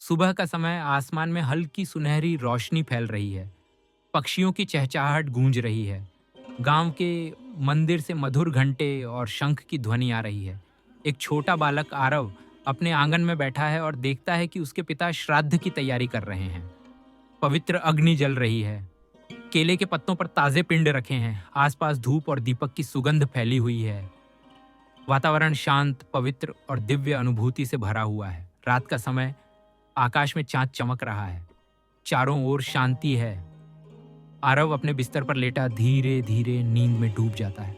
सुबह का समय आसमान में हल्की सुनहरी रोशनी फैल रही है। पक्षियों की चहचहाहट गूंज रही है। गांव के मंदिर से मधुर घंटे और शंख की ध्वनि आ रही है। एक छोटा बालक आरव अपने आंगन में बैठा है और देखता है कि उसके पिता श्राद्ध की तैयारी कर रहे हैं। पवित्र अग्नि जल रही है। केले के पत्तों पर ताजे पिंड रखे हैं। आसपास धूप और दीपक की सुगंध फैली हुई है। वातावरण शांत, पवित्र और दिव्य अनुभूति से भरा हुआ है। रात का समय, आकाश में चांद चमक रहा है। चारों ओर शांति है। आरव अपने बिस्तर पर लेटा धीरे धीरे नींद में डूब जाता है।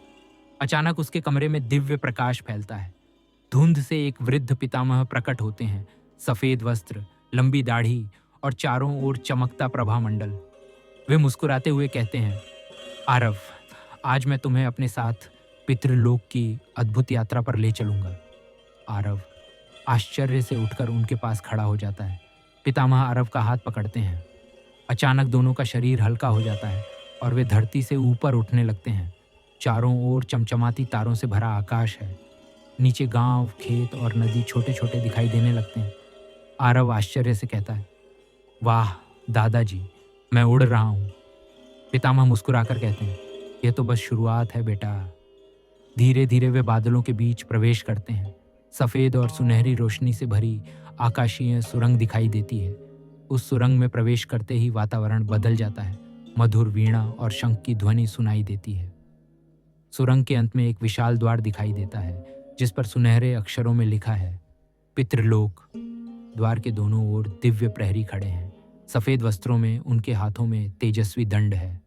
अचानक उसके कमरे में दिव्य प्रकाश फैलता है। धुंध से एक वृद्ध पितामह प्रकट होते हैं। सफेद वस्त्र, लंबी दाढ़ी और चारों ओर चमकता प्रभामंडल। वे मुस्कुराते हुए कहते हैं, आरव, आज मैं तुम्हें अपने साथ पितृलोक की अद्भुत यात्रा पर ले चलूंगा। आरव आश्चर्य से उठकर उनके पास खड़ा हो जाता है। पितामह आरव का हाथ पकड़ते हैं। अचानक दोनों का शरीर हल्का हो जाता है और वे धरती से ऊपर उठने लगते हैं। चारों ओर चमचमाती तारों से भरा आकाश है। नीचे गांव, खेत और नदी छोटे छोटे दिखाई देने लगते हैं। आरव आश्चर्य से कहता है, वाह दादाजी, मैं उड़ रहा हूँ। पितामह मुस्कुराकर कहते हैं, यह तो बस शुरुआत है बेटा। धीरे धीरे वे बादलों के बीच प्रवेश करते हैं। सफ़ेद और सुनहरी रोशनी से भरी आकाशीय सुरंग दिखाई देती है। उस सुरंग में प्रवेश करते ही वातावरण बदल जाता है। मधुर वीणा और शंख की ध्वनि सुनाई देती है। सुरंग के अंत में एक विशाल द्वार दिखाई देता है, जिस पर सुनहरे अक्षरों में लिखा है, पितृलोक। द्वार के दोनों ओर दिव्य प्रहरी खड़े हैं। सफ़ेद वस्त्रों में, उनके हाथों में तेजस्वी दंड है।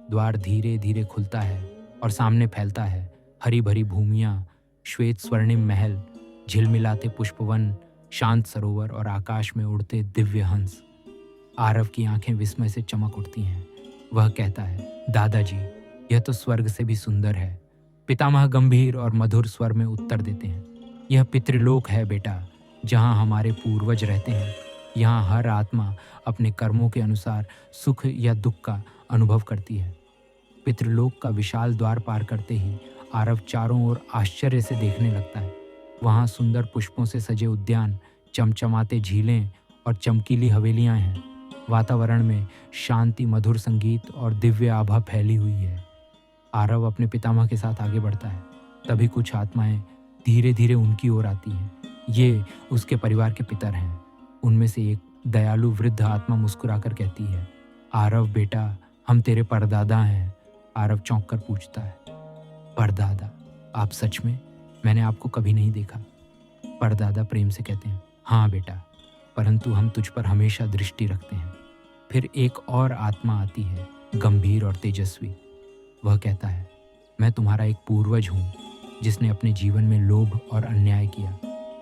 द्वार धीरे धीरे खुलता है और सामने फैलता है हरी भरी भूमियाँ, श्वेत स्वर्णिम महल, झिलमिलाते पुष्पवन, शांत सरोवर और आकाश में उड़ते दिव्य हंस। आरव की आंखें विस्मय से चमक उठती हैं। वह कहता है, दादाजी, यह तो स्वर्ग से भी सुंदर है। पितामह गंभीर और मधुर स्वर में उत्तर देते हैं, यह पितृलोक है बेटा, जहाँ हमारे पूर्वज रहते हैं। यहाँ हर आत्मा अपने कर्मों के अनुसार सुख या दुख का अनुभव करती है। पितृलोक का विशाल द्वार पार करते ही आरव चारों ओर आश्चर्य से देखने लगता है। वहाँ सुंदर पुष्पों से सजे उद्यान, चमचमाते झीलें और चमकीली हवेलियाँ हैं। वातावरण में शांति, मधुर संगीत और दिव्य आभा फैली हुई है। आरव अपने पितामह के साथ आगे बढ़ता है। तभी कुछ आत्माएं धीरे धीरे उनकी ओर आती हैं। ये उसके परिवार के पितर हैं। उनमें से एक दयालु वृद्ध आत्मा मुस्कुराकर कहती है, आरव बेटा, हम तेरे परदादा हैं। आरव चौंक कर पूछता है, परदादा? आप सच में? मैंने आपको कभी नहीं देखा। परदादा प्रेम से कहते हैं, हाँ बेटा, परंतु हम तुझ पर हमेशा दृष्टि रखते हैं। फिर एक और आत्मा आती है, गंभीर और तेजस्वी। वह कहता है, मैं तुम्हारा एक पूर्वज हूँ, जिसने अपने जीवन में लोभ और अन्याय किया।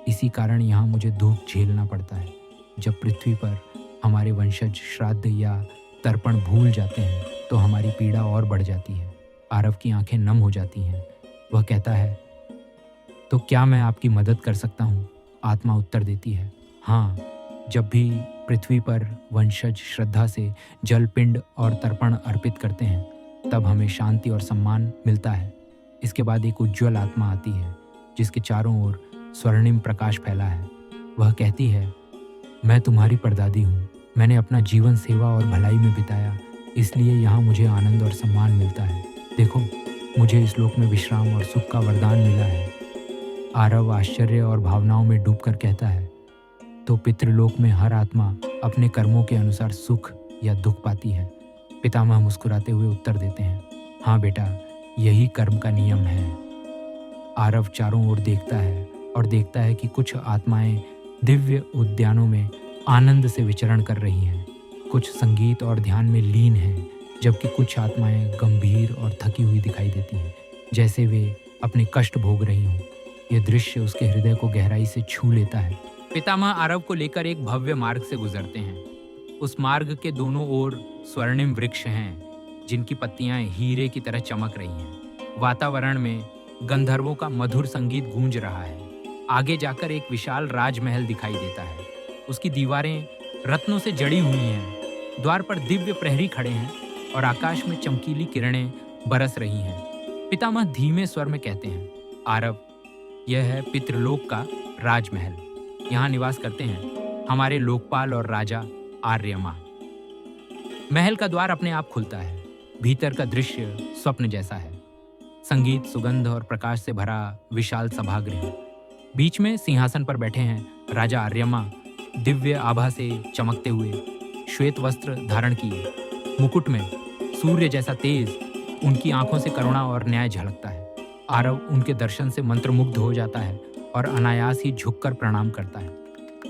इसी कारण यहाँ मुझे दुख झेलना पड़ता है। जब पृथ्वी पर हमारे वंशज श्राद्ध या तर्पण भूल जाते हैं तो हमारी पीड़ा और बढ़ जाती है। आरव की आंखें नम हो जाती हैं। वह कहता है, तो क्या मैं आपकी मदद कर सकता हूँ? आत्मा उत्तर देती है, हाँ, जब भी पृथ्वी पर वंशज श्रद्धा से जल, पिंड और तर्पण अर्पित करते हैं, तब हमें शांति और सम्मान मिलता है। इसके बाद एक उज्ज्वल आत्मा आती है, जिसके चारों ओर स्वर्णिम प्रकाश फैला है। वह कहती है, मैं तुम्हारी परदादी हूँ। मैंने अपना जीवन सेवा और भलाई में बिताया, इसलिए यहाँ मुझे आनंद और सम्मान मिलता है। देखो, मुझे इस लोक में विश्राम और सुख का वरदान मिला है। आरव आश्चर्य और भावनाओं में डूबकर कहता है, तो पितृलोक में हर आत्मा अपने कर्मों के अनुसार सुख या दुख पाती है? पितामह मुस्कुराते हुए उत्तर देते हैं, हाँ बेटा, यही कर्म का नियम है। आरव चारों ओर देखता है और देखता है कि कुछ आत्माएं दिव्य उद्यानों में आनंद से विचरण कर रही हैं। कुछ संगीत और ध्यान में लीन हैं, जबकि कुछ आत्माएं गंभीर और थकी हुई दिखाई देती हैं, जैसे वे अपने कष्ट भोग रही हों। यह दृश्य उसके हृदय को गहराई से छू लेता है। पितामह आरव को लेकर एक भव्य मार्ग से गुजरते हैं। उस मार्ग के दोनों ओर स्वर्णिम वृक्ष हैं, जिनकी पत्तियां हीरे की तरह चमक रही हैं। वातावरण में गंधर्वों का मधुर संगीत गूंज रहा है। आगे जाकर एक विशाल राजमहल दिखाई देता है। उसकी दीवारें रत्नों से जड़ी हुई हैं। द्वार पर दिव्य प्रहरी खड़े हैं और आकाश में चमकीली किरणें बरस रही हैं। पितामह धीमे स्वर में कहते हैं, आरव, यह है पितृलोक का राजमहल। यहाँ निवास करते हैं हमारे लोकपाल और राजा आर्यमा। महल का द्वार अपने आप खुलता है। भीतर का दृश्य स्वप्न जैसा है। संगीत, सुगंध और प्रकाश से भरा विशाल सभागृह। बीच में सिंहासन पर बैठे हैं राजा आर्यमा, दिव्य आभा से चमकते हुए, श्वेत वस्त्र धारण किए, मुकुट में सूर्य जैसा तेज। उनकी आंखों से करुणा और न्याय झलकता है। आरव उनके दर्शन से मंत्रमुग्ध हो जाता है और अनायास ही झुककर प्रणाम करता है।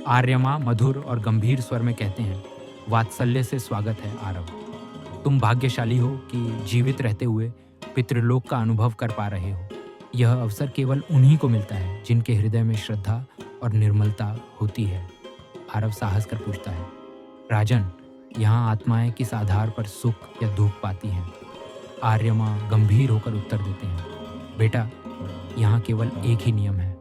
आर्यमा मधुर और गंभीर स्वर में कहते हैं, वात्सल्य से स्वागत है आरव। तुम भाग्यशाली हो कि जीवित रहते हुए पितृलोक का अनुभव कर पा रहे हो। यह अवसर केवल उन्हीं को मिलता है जिनके हृदय में श्रद्धा और निर्मलता होती है। आरव साहस कर पूछता है, राजन, यहाँ आत्माएं किस आधार पर सुख या दुख पाती हैं? आर्यमा गंभीर होकर उत्तर देते हैं, बेटा, यहाँ केवल एक ही नियम है,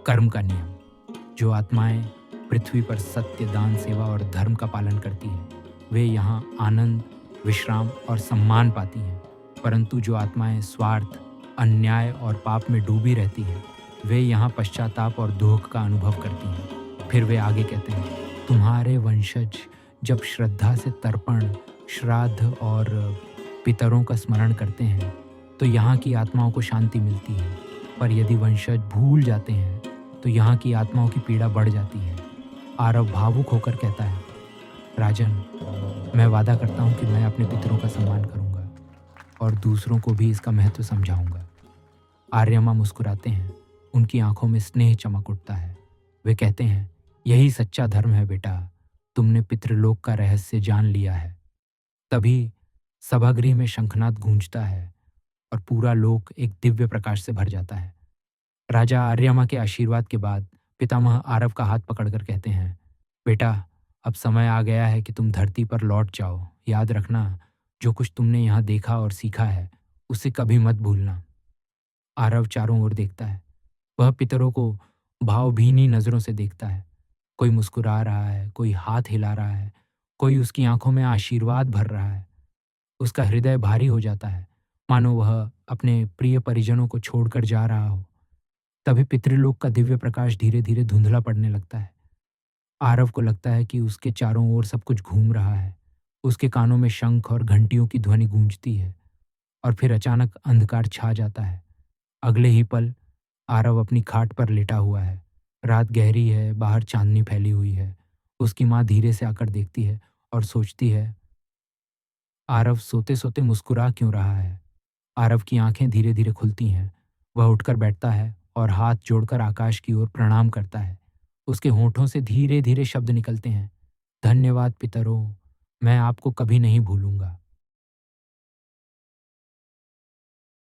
कर्म का नियम। जो आत्माएं पृथ्वी पर सत्य, दान, सेवा और धर्म का पालन करती हैं, वे यहाँ आनंद, विश्राम और सम्मान पाती हैं। परंतु जो आत्माएं स्वार्थ, अन्याय और पाप में डूबी रहती हैं, वे यहाँ पश्चाताप और दुख का अनुभव करती हैं। फिर वे आगे कहते हैं, तुम्हारे वंशज जब श्रद्धा से तर्पण, श्राद्ध और पितरों का स्मरण करते हैं तो यहाँ की आत्माओं को शांति मिलती है। पर यदि वंशज भूल जाते हैं तो यहाँ की आत्माओं की पीड़ा बढ़ जाती है। आरव भावुक होकर कहता है, राजन, मैं वादा करता हूँ कि मैं अपने पितरों का सम्मान करूँगा और दूसरों को भी इसका महत्व समझाऊंगा। आर्यमा मुस्कुराते हैं। उनकी आंखों में स्नेह चमक उठता है। वे कहते हैं, यही सच्चा धर्म है बेटा, तुमने पितृलोक का रहस्य जान लिया है। तभी सभागृह में शंखनाद गूंजता है और पूरा लोक एक दिव्य प्रकाश से भर जाता है। राजा आर्यमा के आशीर्वाद के बाद पितामह आरव का हाथ पकड़कर कहते हैं, बेटा, अब समय आ गया है कि तुम धरती पर लौट जाओ। याद रखना, जो कुछ तुमने यहाँ देखा और सीखा है उसे कभी मत भूलना। आरव चारों ओर देखता है। वह पितरों को भावभीनी नजरों से देखता है। कोई मुस्कुरा रहा है, कोई हाथ हिला रहा है, कोई उसकी आंखों में आशीर्वाद भर रहा है। उसका हृदय भारी हो जाता है, मानो वह अपने प्रिय परिजनों को छोड़कर जा रहा हो। तभी पितृलोक का दिव्य प्रकाश धीरे धीरे धुंधला पड़ने लगता है। आरव को लगता है कि उसके चारों ओर सब कुछ घूम रहा है। उसके कानों में शंख और घंटियों की ध्वनि गूंजती है और फिर अचानक अंधकार छा जाता है। अगले ही पल आरव अपनी खाट पर लेटा हुआ है। रात गहरी है, बाहर चांदनी फैली हुई है। उसकी माँ धीरे से आकर देखती है और सोचती है, आरव सोते सोते मुस्कुरा क्यों रहा है। आरव की आंखें धीरे धीरे खुलती हैं। वह उठकर बैठता है और हाथ जोड़कर आकाश की ओर प्रणाम करता है। उसके होठों से धीरे धीरे शब्द निकलते हैं, धन्यवाद पितरों, मैं आपको कभी नहीं भूलूंगा।